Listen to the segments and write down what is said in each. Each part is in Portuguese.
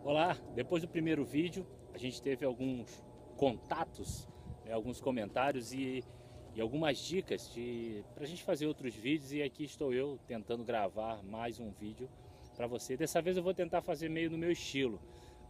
Olá, depois do primeiro vídeo a gente teve alguns contatos, né, alguns comentários e algumas dicas para a gente fazer outros vídeos, e aqui estou eu tentando gravar mais um vídeo para você. Dessa vez eu vou tentar fazer meio no meu estilo,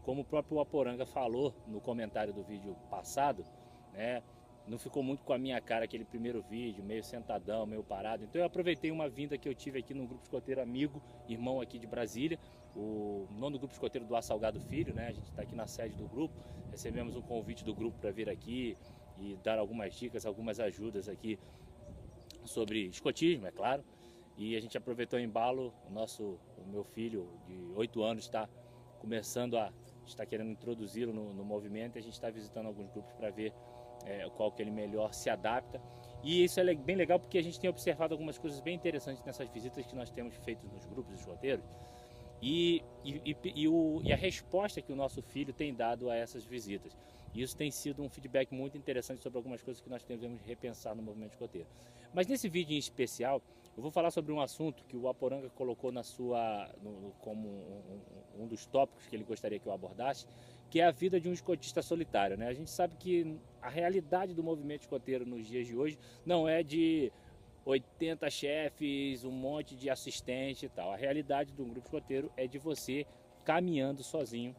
como o próprio Aporanga falou no comentário do vídeo passado, né? Não ficou muito com a minha cara aquele primeiro vídeo, meio sentadão, meio parado. Então eu aproveitei uma vinda que eu tive aqui no grupo escoteiro amigo, irmão aqui de Brasília, o nono grupo escoteiro do A Salgado Filho, né? A gente está aqui na sede do grupo, recebemos um convite do grupo para vir aqui e dar algumas dicas, algumas ajudas aqui sobre escotismo, é claro. E a gente aproveitou o embalo, o meu filho de 8 anos está começando está querendo introduzi-lo no movimento, e a gente está visitando alguns grupos para ver qual que ele melhor se adapta. E isso é bem legal porque a gente tem observado algumas coisas bem interessantes nessas visitas que nós temos feito nos grupos escoteiros e a resposta que o nosso filho tem dado a essas visitas. E isso tem sido um feedback muito interessante sobre algumas coisas que nós devemos repensar no movimento escoteiro. Mas nesse vídeo em especial, eu vou falar sobre um assunto que o Aporanga colocou como um dos tópicos que ele gostaria que eu abordasse, que é a vida de um escotista solitário, né? A gente sabe que a realidade do movimento escoteiro nos dias de hoje não é de 80 chefes, um monte de assistente e tal. A realidade de um grupo escoteiro é de você caminhando sozinho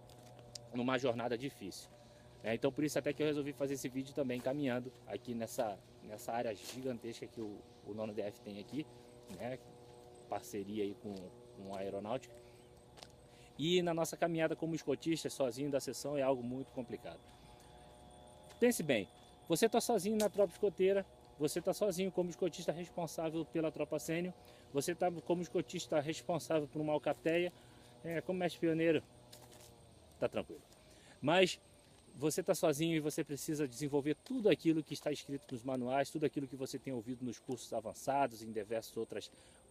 numa jornada difícil. Então por isso até que eu resolvi fazer esse vídeo também caminhando aqui nessa área gigantesca que o nono DF tem aqui, né? Parceria aí com a aeronáutica. E na nossa caminhada como escotista, sozinho da sessão, é algo muito complicado. Pense bem, você está sozinho na tropa escoteira, você está sozinho como escotista responsável pela tropa sênior, você está como escotista responsável por uma alcateia, como mestre pioneiro, está tranquilo. Mas você está sozinho e você precisa desenvolver tudo aquilo que está escrito nos manuais, tudo aquilo que você tem ouvido nos cursos avançados, em diversos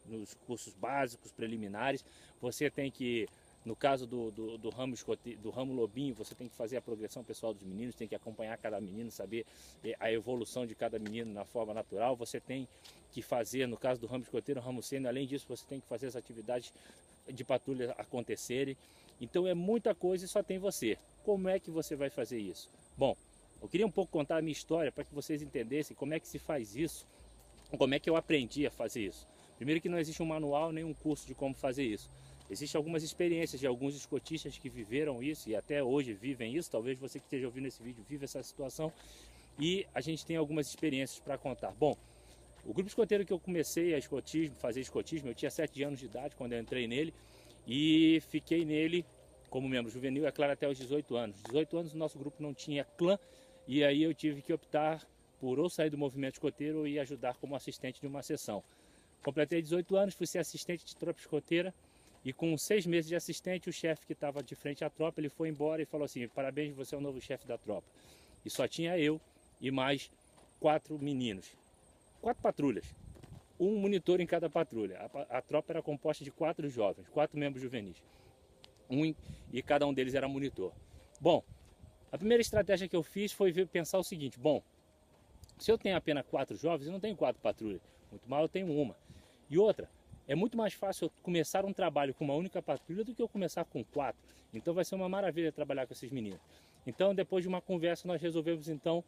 nos cursos básicos, preliminares. Você tem que, no caso do ramo lobinho, você tem que fazer a progressão pessoal dos meninos, tem que acompanhar cada menino, saber a evolução de cada menino na forma natural. Você tem que fazer, no caso do ramo escoteiro, ramo sênior, além disso, você tem que fazer as atividades de patrulha acontecerem. Então é muita coisa e só tem você. Como é que você vai fazer isso? Bom, eu queria um pouco contar a minha história para que vocês entendessem como é que se faz isso, como é que eu aprendi a fazer isso. Primeiro que não existe um manual nem um curso de como fazer isso. Existem algumas experiências de alguns escotistas que viveram isso e até hoje vivem isso. Talvez você que esteja ouvindo esse vídeo viva essa situação, e a gente tem algumas experiências para contar. Bom, o grupo escoteiro que eu comecei a fazer escotismo, eu tinha 7 anos de idade quando eu entrei nele e fiquei nele como membro juvenil, é claro, até os 18 anos. 18 anos o nosso grupo não tinha clã, e aí eu tive que optar por ou sair do movimento escoteiro ou ir ajudar como assistente de uma sessão. Completei 18 anos, fui ser assistente de tropa escoteira, e com 6 meses de assistente, o chefe que estava de frente à tropa, ele foi embora e falou assim: parabéns, você é o novo chefe da tropa. E só tinha eu e mais 4 meninos, 4 patrulhas, um monitor em cada patrulha. A tropa era composta de 4 jovens, 4 membros juvenis, e cada um deles era monitor. Bom, a primeira estratégia que eu fiz foi pensar o seguinte: bom, se eu tenho apenas 4 jovens, eu não tenho 4 patrulhas, muito mal eu tenho uma. E outra, é muito mais fácil eu começar um trabalho com uma única patrulha do que eu começar com 4. Então vai ser uma maravilha trabalhar com esses meninos. Então, depois de uma conversa, nós resolvemos então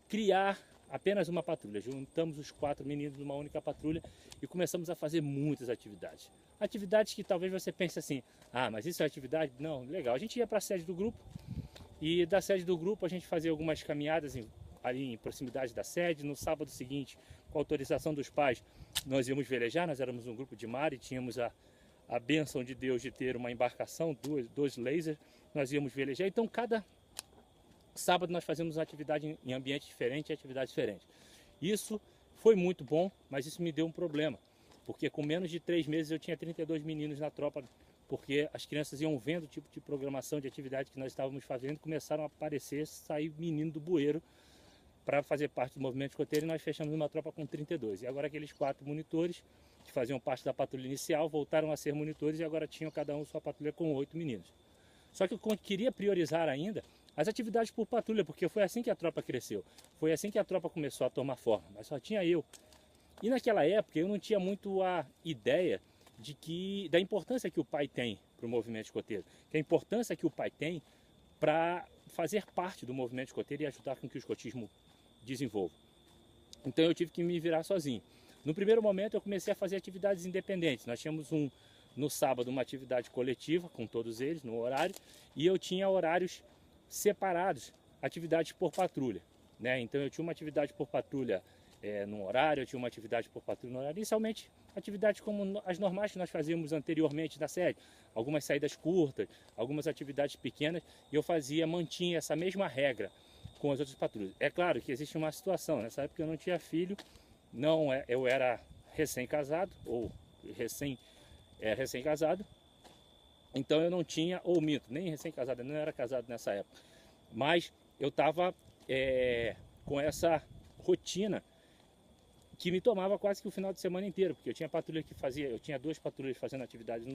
criar apenas uma patrulha. Juntamos os 4 meninos numa única patrulha e começamos a fazer muitas atividades. Atividades que talvez você pense assim: ah, mas isso é atividade? Não, legal. A gente ia para a sede do grupo, e da sede do grupo a gente fazia algumas caminhadas ali em proximidade da sede. No sábado seguinte, com autorização dos pais, nós íamos velejar. Nós éramos um grupo de mar e tínhamos a bênção de Deus de ter uma embarcação, dois lasers. Nós íamos velejar. Então cada sábado nós fazíamos uma atividade em ambiente diferente, atividade diferente. Isso foi muito bom, mas isso me deu um problema, porque com menos de 3 meses eu tinha 32 meninos na tropa, porque as crianças iam vendo o tipo de programação de atividade que nós estávamos fazendo, começaram a aparecer, sair menino do bueiro para fazer parte do movimento escoteiro, e nós fechamos uma tropa com 32. E agora aqueles 4 monitores que faziam parte da patrulha inicial voltaram a ser monitores, e agora tinham cada um sua patrulha com 8 meninos. Só que eu queria priorizar ainda as atividades por patrulha, porque foi assim que a tropa cresceu, foi assim que a tropa começou a tomar forma, mas só tinha eu. E naquela época eu não tinha muito a ideia da importância que o pai tem para para o movimento escoteiro, que é a importância que o pai tem para fazer parte do movimento escoteiro e ajudar com que o escotismo desenvolva. Então eu tive que me virar sozinho. No primeiro momento eu comecei a fazer atividades independentes. Nós tínhamos no sábado uma atividade coletiva com todos eles no horário, e eu tinha horários separados, atividades por patrulha, né? Então eu tinha uma atividade por patrulha num horário, eu tinha uma atividade por patrulha no horário, inicialmente atividades como as normais que nós fazíamos anteriormente da série, algumas saídas curtas, algumas atividades pequenas, e eu mantinha essa mesma regra com as outras patrulhas. É claro que existe uma situação, nessa época eu não tinha filho, eu era recém-casado, ou recém-casado, então eu não tinha, ou minto, nem recém-casado, eu não era casado nessa época, mas eu estava com essa rotina que me tomava quase que o final de semana inteiro, porque eu tinha patrulha que fazia, eu tinha 2 patrulhas fazendo atividade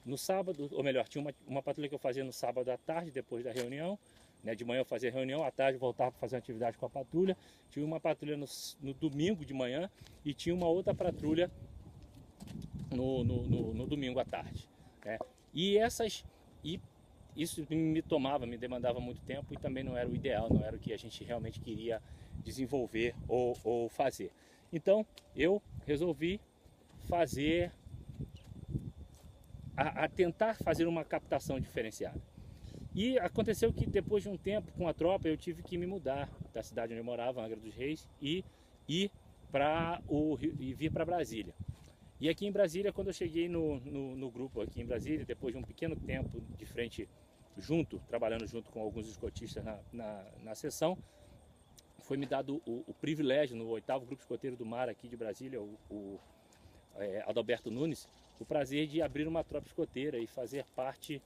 no sábado, ou melhor, tinha uma patrulha que eu fazia no sábado à tarde, depois da reunião, né? De manhã eu fazia reunião, à tarde voltava para fazer uma atividade com a patrulha, tinha uma patrulha no domingo de manhã e tinha uma outra patrulha no domingo à tarde, né? E isso me demandava muito tempo, e também não era o ideal, não era o que a gente realmente queria desenvolver ou fazer. Então eu resolvi tentar fazer uma captação diferenciada. E aconteceu que depois de um tempo com a tropa eu tive que me mudar da cidade onde eu morava, Angra dos Reis, e vir para Brasília. E aqui em Brasília, quando eu cheguei no grupo aqui em Brasília, depois de um pequeno tempo de frente trabalhando junto com alguns escotistas na sessão, foi me dado o privilégio, no 8º Grupo Escoteiro do Mar aqui de Brasília, o Adalberto Nunes, o prazer de abrir uma tropa escoteira e fazer parte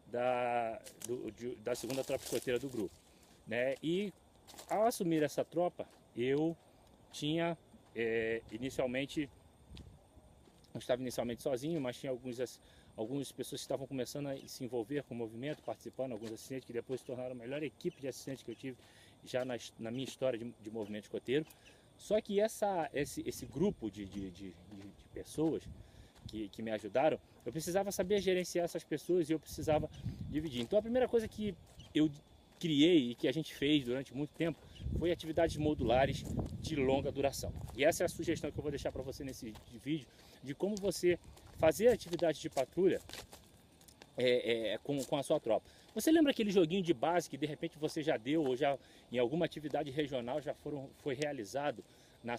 da 2ª Tropa Escoteira do grupo, né? E ao assumir essa tropa, eu tinha eu estava inicialmente sozinho, mas tinha algumas pessoas que estavam começando a se envolver com o movimento, participando, alguns assistentes que depois se tornaram a melhor equipe de assistentes que eu tive já na minha história de movimento escoteiro. Só que esse grupo de pessoas que me ajudaram, eu precisava saber gerenciar essas pessoas e eu precisava dividir. Então a primeira coisa que eu criei e que a gente fez durante muito tempo foi atividades modulares de longa duração. E essa é a sugestão que eu vou deixar para você nesse vídeo, de como você fazer atividades de patrulha com a sua tropa. Você lembra aquele joguinho de base que de repente você já deu, ou já em alguma atividade regional foi realizado na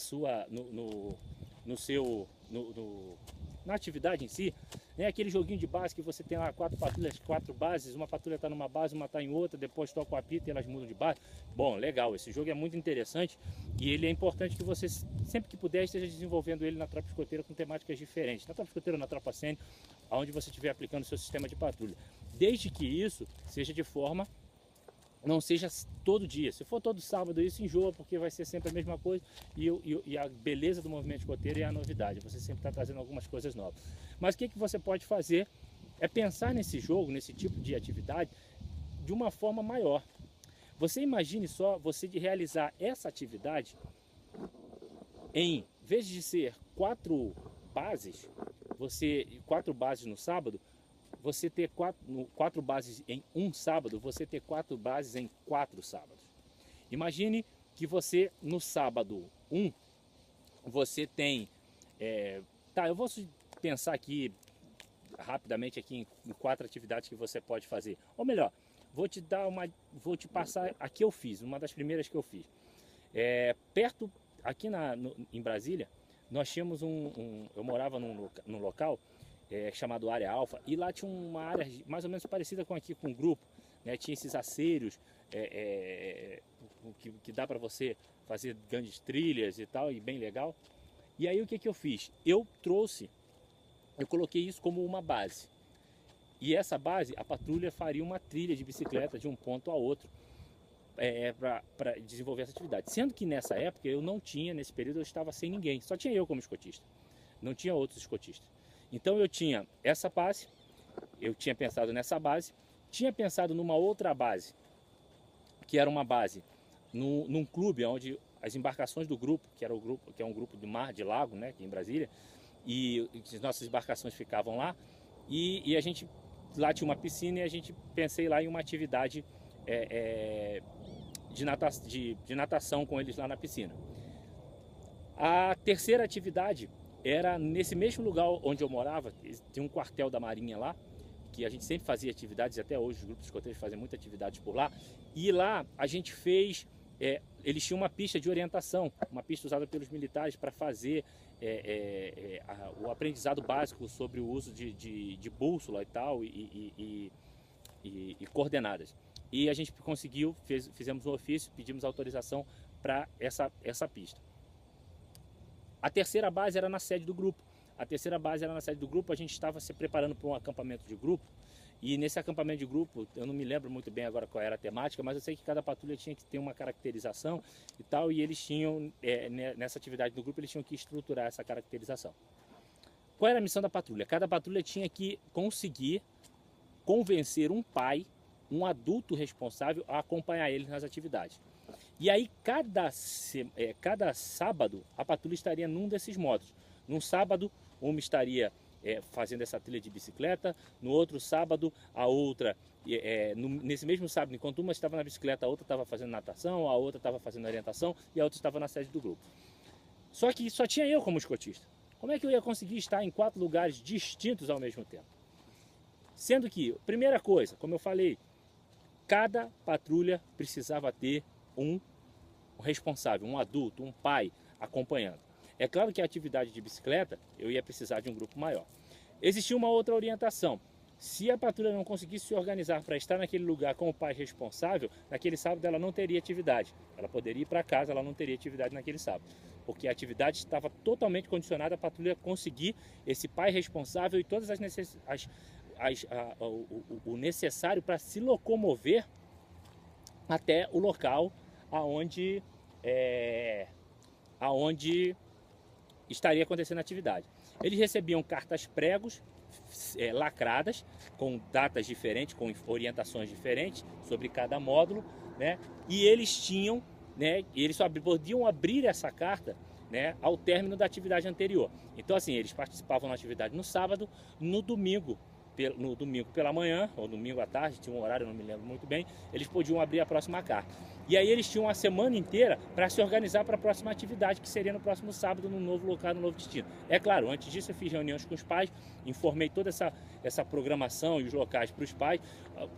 atividade em si, né? Aquele joguinho de base que você tem lá 4 patrulhas, 4 bases, uma patrulha está numa base, uma está em outra, depois toca o apito e elas mudam de base. Bom, legal, esse jogo é muito interessante e ele é importante que você, sempre que puder, esteja desenvolvendo ele na tropa escoteira com temáticas diferentes, na tropa escoteira ou na tropa sênior, onde você estiver aplicando o seu sistema de patrulha, desde que isso seja de forma, não seja todo dia. Se for todo sábado, isso enjoa, porque vai ser sempre a mesma coisa, e a beleza do movimento escoteiro é a novidade, você sempre está trazendo algumas coisas novas. Mas o que você pode fazer é pensar nesse jogo, nesse tipo de atividade, de uma forma maior. Você imagine só você de realizar essa atividade em vez de ser 4 bases, 4 bases no sábado, você ter 4 bases em um sábado, você ter 4 bases em 4 sábados. Imagine que você, no sábado 1, você tem... eu vou pensar aqui, rapidamente, aqui em 4 atividades que você pode fazer. Ou melhor, vou te passar a que eu fiz, uma das primeiras que eu fiz. Aqui em Brasília, nós tínhamos eu morava num local chamado Área Alfa, e lá tinha uma área mais ou menos parecida com aqui, com o grupo, né? Tinha esses aceiros que dá para você fazer grandes trilhas e tal, e bem legal. E aí o que eu fiz? Eu coloquei isso como uma base, e essa base, a patrulha faria uma trilha de bicicleta de um ponto a outro para desenvolver essa atividade. Sendo que nessa época eu não tinha, nesse período eu estava sem ninguém, só tinha eu como escotista, não tinha outros escotistas. Então eu tinha essa base, eu tinha pensado nessa base, tinha pensado numa outra base, que era uma base num clube onde as embarcações do grupo, que é um grupo de mar, de lago, né, aqui em Brasília, e as nossas embarcações ficavam lá, e a gente lá tinha uma piscina e a gente pensei lá em uma atividade de natação com eles lá na piscina. A terceira atividade era nesse mesmo lugar onde eu morava, tem um quartel da Marinha lá, que a gente sempre fazia atividades, até hoje os grupos escoteiros fazem muitas atividades por lá, e lá a gente fez, eles tinham uma pista de orientação, uma pista usada pelos militares para fazer o aprendizado básico sobre o uso de bússola e tal, e coordenadas. E a gente conseguiu, fizemos um ofício, pedimos autorização para essa pista. A terceira base era na sede do grupo. A gente estava se preparando para um acampamento de grupo, e nesse acampamento de grupo, eu não me lembro muito bem agora qual era a temática, mas eu sei que cada patrulha tinha que ter uma caracterização e tal, e eles tinham, nessa atividade do grupo, eles tinham que estruturar essa caracterização. Qual era a missão da patrulha? Cada patrulha tinha que conseguir convencer um pai, um adulto responsável, a acompanhar eles nas atividades. E aí, cada sábado, a patrulha estaria num desses modos. Num sábado, uma estaria fazendo essa trilha de bicicleta, no outro sábado, a outra, nesse mesmo sábado, enquanto uma estava na bicicleta, a outra estava fazendo natação, a outra estava fazendo orientação e a outra estava na sede do grupo. Só que só tinha eu como escotista. Como é que eu ia conseguir estar em 4 lugares distintos ao mesmo tempo? Sendo que, primeira coisa, como eu falei, cada patrulha precisava ter um responsável, um adulto, um pai acompanhando. É claro que a atividade de bicicleta eu ia precisar de um grupo maior. Existia uma outra orientação. Se a patrulha não conseguisse se organizar para estar naquele lugar com o pai responsável, naquele sábado ela não teria atividade. Ela poderia ir para casa, ela não teria atividade naquele sábado. Porque a atividade estava totalmente condicionada à patrulha conseguir esse pai responsável e todas o necessário para se locomover até o local aonde estaria acontecendo a atividade. Eles recebiam cartas pregos lacradas, com datas diferentes, com orientações diferentes sobre cada módulo, né? E eles tinham, né, eles só podiam abrir essa carta, né, ao término da atividade anterior. Então assim, eles participavam na atividade no sábado, no domingo pela manhã, ou domingo à tarde, tinha um horário, eu não me lembro muito bem, eles podiam abrir a próxima carta. E aí eles tinham uma semana inteira para se organizar para a próxima atividade, que seria no próximo sábado, no novo local, no novo destino. É claro, antes disso eu fiz reuniões com os pais, informei toda essa programação e os locais para os pais,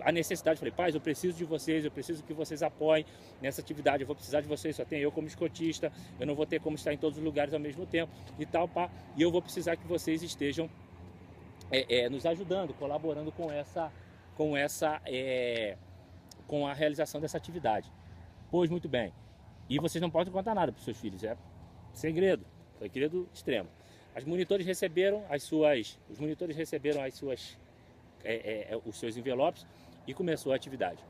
a necessidade, falei, pais, eu preciso de vocês, eu preciso que vocês apoiem nessa atividade, eu vou precisar de vocês, só tem eu como escotista, eu não vou ter como estar em todos os lugares ao mesmo tempo e tal, pá, e eu vou precisar que vocês estejam nos ajudando, colaborando com a realização dessa atividade. Pois muito bem. E vocês não podem contar nada para os seus filhos, é segredo extremo. Os monitores receberam os seus envelopes e começou a atividade,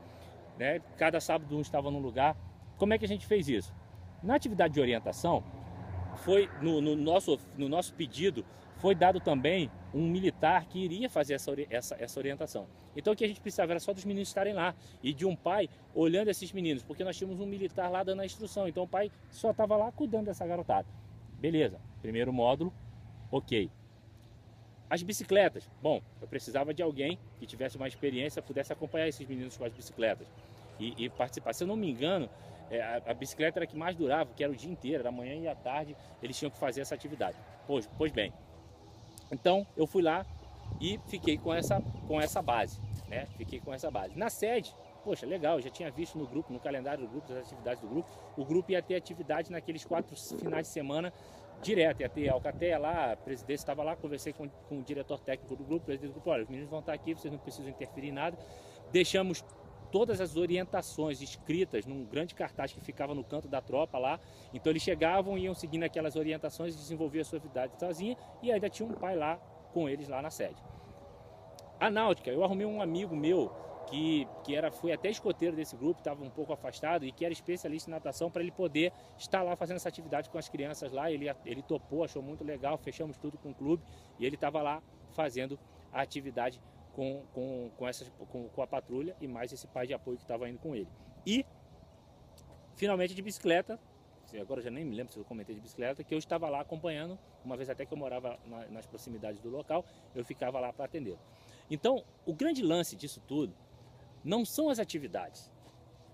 né? Cada sábado um estava num lugar. Como é que a gente fez isso? Na atividade de orientação, foi no nosso pedido, foi dado também um militar que iria fazer essa orientação. Então o que a gente precisava era só dos meninos estarem lá e de um pai olhando esses meninos, porque nós tínhamos um militar lá dando a instrução, então o pai só estava lá cuidando dessa garotada. Beleza, primeiro módulo, ok. As bicicletas, bom, eu precisava de alguém que tivesse uma experiência, pudesse acompanhar esses meninos com as bicicletas e participar. Se eu não me engano, a bicicleta era a que mais durava, que era o dia inteiro, era manhã e à tarde, eles tinham que fazer essa atividade. Pois bem, então eu fui lá e fiquei com essa base, né? Fiquei com essa base. Na sede, poxa, legal, eu já tinha visto no grupo, no calendário do grupo, as atividades do grupo, o grupo ia ter atividade naqueles 4 finais de semana direto, ia ter Alcateia lá, a presidência estava lá, conversei com o diretor técnico do grupo, o presidente do grupo, olha, os meninos vão estar aqui, vocês não precisam interferir em nada, deixamos todas as orientações escritas num grande cartaz que ficava no canto da tropa lá. Então eles chegavam, iam seguindo aquelas orientações, desenvolviam a sua atividade sozinha e ainda tinha um pai lá com eles lá na sede. A náutica, eu arrumei um amigo meu que foi até escoteiro desse grupo, estava um pouco afastado e que era especialista em natação, para ele poder estar lá fazendo essa atividade com as crianças lá. Ele topou, achou muito legal, fechamos tudo com o clube e ele estava lá fazendo a atividade com a patrulha e mais esse pai de apoio que estava indo com ele. E finalmente de bicicleta, agora eu já nem me lembro se eu comentei de bicicleta, que eu estava lá acompanhando, uma vez até que eu morava nas proximidades do local, eu ficava lá para atender. Então, o grande lance disso tudo não são as atividades.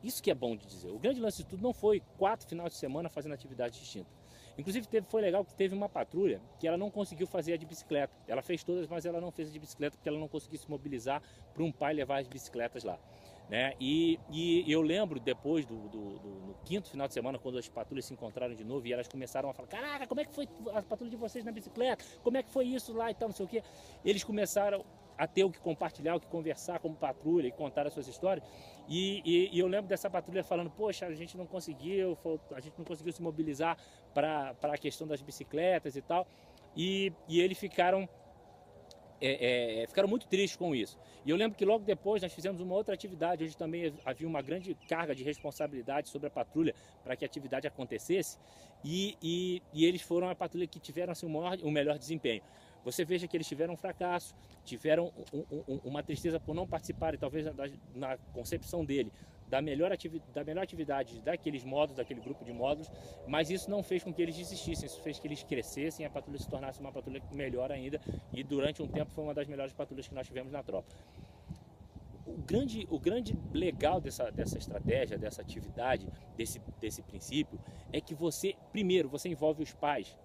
Isso que é bom de dizer. O grande lance de tudo não foi 4 finais de semana fazendo atividades distintas. Inclusive foi legal que teve uma patrulha que ela não conseguiu fazer a de bicicleta. Ela fez todas, mas ela não fez a de bicicleta porque ela não conseguiu se mobilizar para um pai levar as bicicletas lá. Né? E eu lembro depois no 5º final de semana, quando as patrulhas se encontraram de novo e elas começaram a falar: caraca, como é que foi a patrulha de vocês na bicicleta? Como é que foi isso lá e tal, não sei o quê. Eles começaram a ter o que compartilhar, o que conversar como patrulha e contar as suas histórias. E eu lembro dessa patrulha falando: poxa, a gente não conseguiu se mobilizar para a questão das bicicletas e tal. E eles ficaram muito tristes com isso. E eu lembro que logo depois nós fizemos uma outra atividade, onde também havia uma grande carga de responsabilidade sobre a patrulha para que a atividade acontecesse, e eles foram a patrulha que tiveram assim, o melhor desempenho. Você veja que eles tiveram um fracasso, tiveram uma tristeza por não participarem, talvez na concepção dele, da melhor atividade daqueles módulos, daquele grupo de módulos, mas isso não fez com que eles desistissem, isso fez que eles crescessem e a patrulha se tornasse uma patrulha melhor ainda, e durante um tempo foi uma das melhores patrulhas que nós tivemos na tropa. O grande legal dessa estratégia, dessa atividade, desse princípio, é que primeiro, você envolve os pais,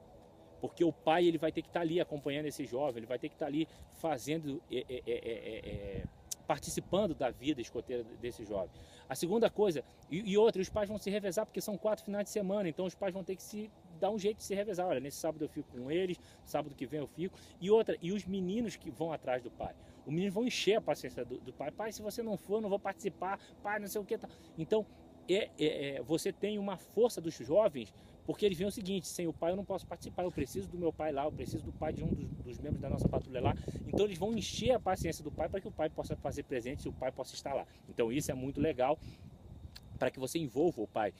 porque o pai ele vai ter que estar ali acompanhando esse jovem, ele vai ter que estar ali fazendo, participando da vida escoteira desse jovem. A segunda coisa, os pais vão se revezar, porque são 4 finais de semana, então os pais vão ter que se dar um jeito de se revezar. Olha, nesse sábado eu fico com eles, sábado que vem eu fico. E os meninos que vão atrás do pai. Os meninos vão encher a paciência do pai. Pai, se você não for, eu não vou participar. Pai, não sei o que. Então, você tem uma força dos jovens, porque eles veem o seguinte: sem o pai eu não posso participar, eu preciso do meu pai lá, eu preciso do pai de um dos membros da nossa patrulha lá. Então eles vão encher a paciência do pai para que o pai possa fazer presente e o pai possa estar lá. Então isso é muito legal, para que você envolva o pai,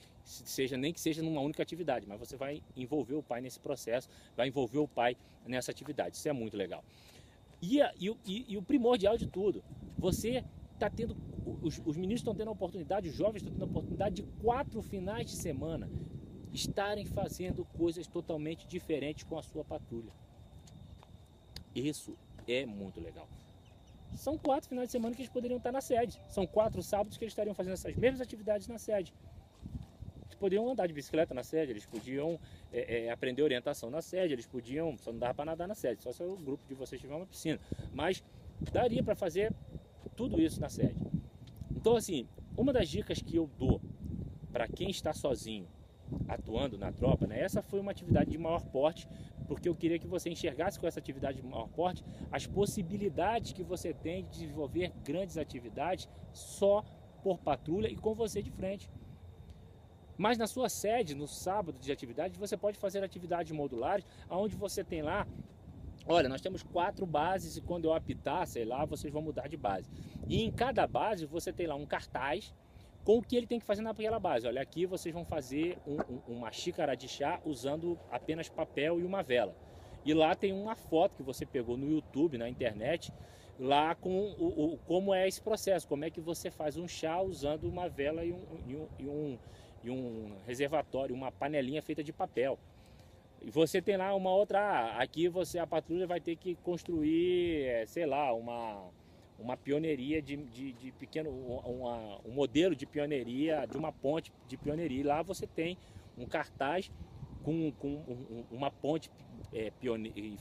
nem que seja numa única atividade, mas você vai envolver o pai nesse processo, vai envolver o pai nessa atividade. Isso é muito legal. E o primordial de tudo, você está tendo, os meninos estão tendo a oportunidade, os jovens estão tendo a oportunidade de 4 finais de semana estarem fazendo coisas totalmente diferentes com a sua patrulha. Isso é muito legal. São 4 finais de semana que eles poderiam estar na sede. São 4 sábados que eles estariam fazendo essas mesmas atividades na sede. Eles poderiam andar de bicicleta na sede, eles podiam aprender orientação na sede, eles podiam, só não dava para nadar na sede, só se o grupo de vocês tiver uma piscina. Mas daria para fazer tudo isso na sede. Então, assim, uma das dicas que eu dou para quem está sozinho, atuando na tropa, né? Essa foi uma atividade de maior porte, porque eu queria que você enxergasse com essa atividade de maior porte as possibilidades que você tem de desenvolver grandes atividades só por patrulha e com você de frente. Mas na sua sede, no sábado de atividade, você pode fazer atividades modulares, onde você tem lá: olha, nós temos 4 bases e quando eu apitar, sei lá, vocês vão mudar de base. E em cada base você tem lá um cartaz com o que ele tem que fazer naquela base. Olha, aqui vocês vão fazer uma xícara de chá usando apenas papel e uma vela. E lá tem uma foto que você pegou no YouTube, na internet, lá com como é esse processo, como é que você faz um chá usando uma vela e um reservatório, uma panelinha feita de papel. E você tem lá uma outra, aqui a patrulha vai ter que construir, sei lá, uma pioneiria de pequeno, um modelo de pioneiria, de uma ponte de pioneiria. E lá você tem um cartaz com uma ponte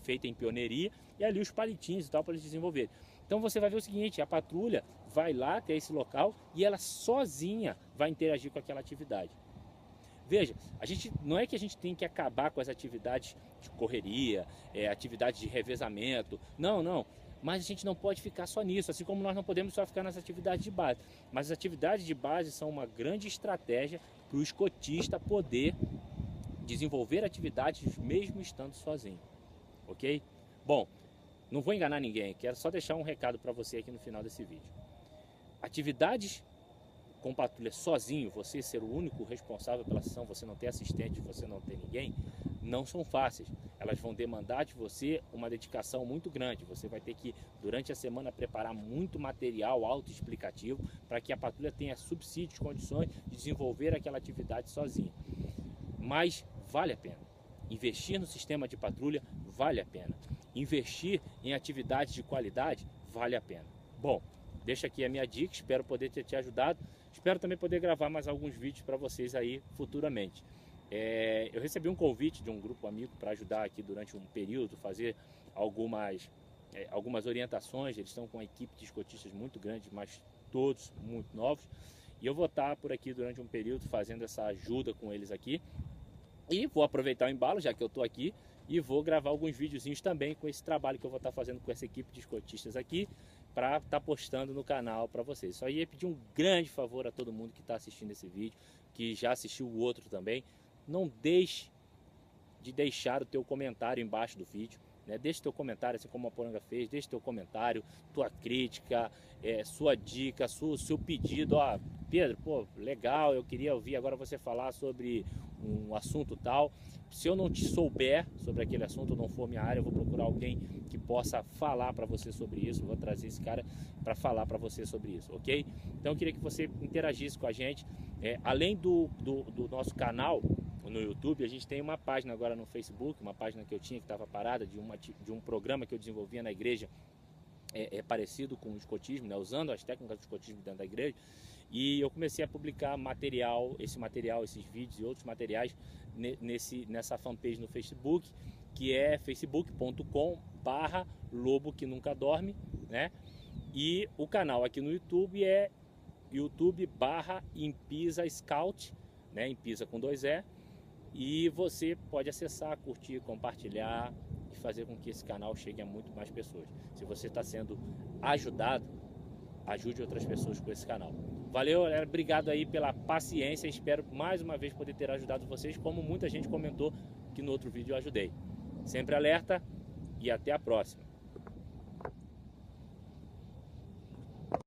feita em pioneiria e ali os palitinhos e tal para eles desenvolverem. Então você vai ver o seguinte: a patrulha vai lá até esse local e ela sozinha vai interagir com aquela atividade. Veja, não é que a gente tem que acabar com as atividades de correria, atividades de revezamento, não. Mas a gente não pode ficar só nisso, assim como nós não podemos só ficar nas atividades de base. Mas as atividades de base são uma grande estratégia para o escotista poder desenvolver atividades mesmo estando sozinho, ok? Bom, não vou enganar ninguém, quero só deixar um recado para você aqui no final desse vídeo. Atividades com patrulha sozinho, você ser o único responsável pela ação, você não ter assistente, você não ter ninguém, não são fáceis. Elas vão demandar de você uma dedicação muito grande. Você vai ter que, durante a semana, preparar muito material autoexplicativo para que a patrulha tenha subsídios, condições de desenvolver aquela atividade sozinha. Mas vale a pena. Investir no sistema de patrulha vale a pena. Investir em atividades de qualidade vale a pena. Bom, deixa aqui a minha dica, espero poder ter te ajudado. Espero também poder gravar mais alguns vídeos para vocês aí futuramente. Eu recebi um convite de um grupo amigo para ajudar aqui durante um período, fazer algumas orientações. Eles estão com uma equipe de escotistas muito grande, mas todos muito novos. E eu vou estar por aqui durante um período fazendo essa ajuda com eles aqui. E vou aproveitar o embalo, já que eu estou aqui, e vou gravar alguns videozinhos também com esse trabalho que eu vou estar fazendo com essa equipe de escotistas aqui, para estar postando no canal para vocês. Só ia pedir um grande favor a todo mundo que está assistindo esse vídeo, que já assistiu o outro também. Não deixe de deixar o teu comentário embaixo do vídeo, né? Deixe teu comentário, assim como a Poranga fez. Deixe teu comentário, tua crítica, sua dica, seu pedido. Ó, Pedro, pô, legal, eu queria ouvir agora você falar sobre um assunto tal. Se eu não te souber sobre aquele assunto, não for minha área, eu vou procurar alguém que possa falar para você sobre isso. Vou trazer esse cara para falar para você sobre isso, ok? Então eu queria que você interagisse com a gente. Além do nosso canal no YouTube, a gente tem uma página agora no Facebook, uma página que eu tinha que estava parada, de um programa que eu desenvolvia na igreja, parecido com o escotismo, né? Usando as técnicas do escotismo dentro da igreja. E eu comecei a publicar esses vídeos e outros materiais nessa fanpage no Facebook, que é facebook.com/lobo que nunca dorme, né? E o canal aqui no YouTube é youtube/Impisa Scout, né? Impisa com 2 E. E você pode acessar, curtir, compartilhar e fazer com que esse canal chegue a muito mais pessoas. Se você está sendo ajudado, ajude outras pessoas com esse canal. Valeu, galera. Obrigado aí pela paciência. Espero mais uma vez poder ter ajudado vocês, como muita gente comentou que no outro vídeo eu ajudei. Sempre alerta e até a próxima.